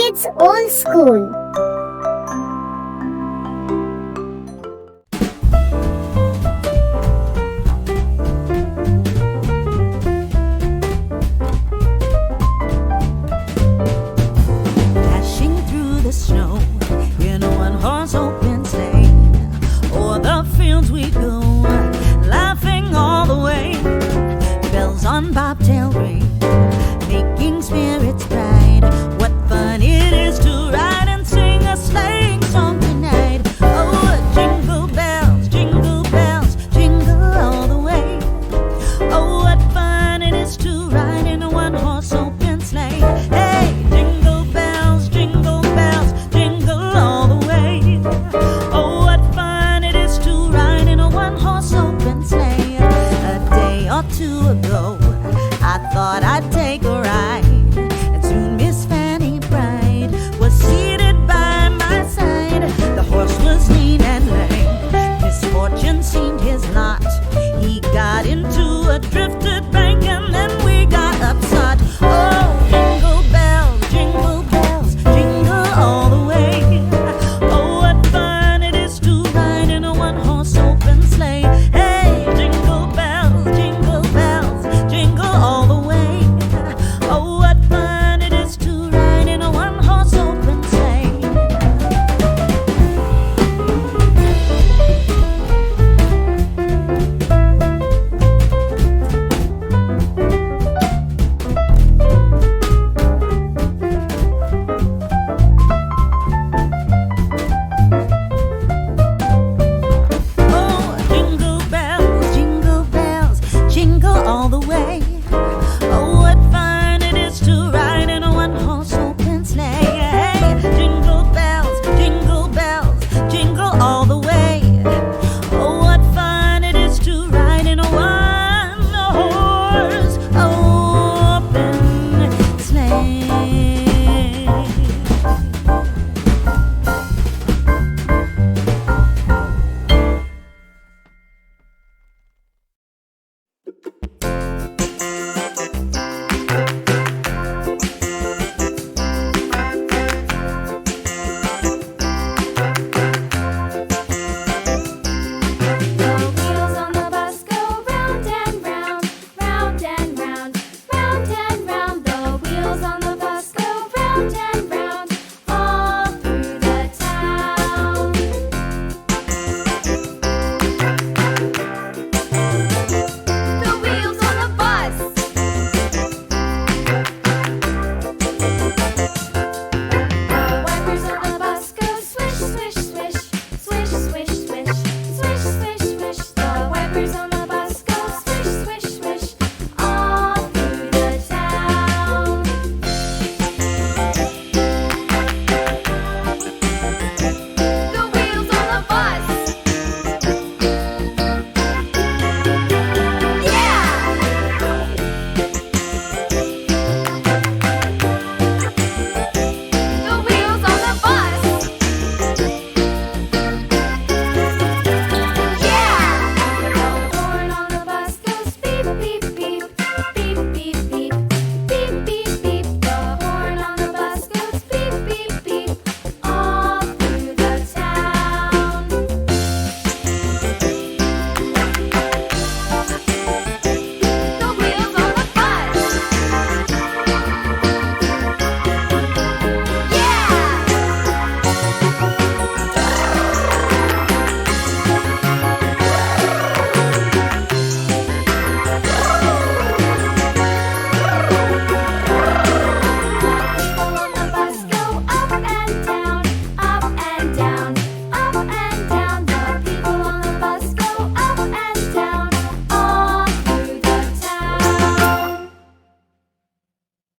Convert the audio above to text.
Kids Old School. Dashing through the snow in a one-horse open sleigh, o'er the fields we go, laughing all the way. Bells on bobtail ring, making spirits bright. What fun it is to ride and sing a sleighing song tonight. Oh, jingle bells, jingle all the way. Oh, what fun it is to ride in a one-horse open sleigh. Hey, jingle bells, jingle all the way. Oh, what fun it is to ride in a one-horse open sleigh. A day or two ago, I thought I'd take a ride, and soon Miss Fanny Bride was seated by my side. The horse was lean and lame, misfortune seemed his lot. He got into a drifted bank and then we got upset. Oh, jingle bells, jingle all the way. Oh, what fun it is to ride in a one-horse open sleigh. Hey, jingle bells, jingle all the way. Oh, what fun it is to ride in a one-horse open sleigh. Oh, jingle bells, jingle all the way. Oh, what fun it is to ride in a one-horse open sleigh. Hey, jingle bells, jingle all the way. Oh, what fun it is to ride in a one-horse open sleigh.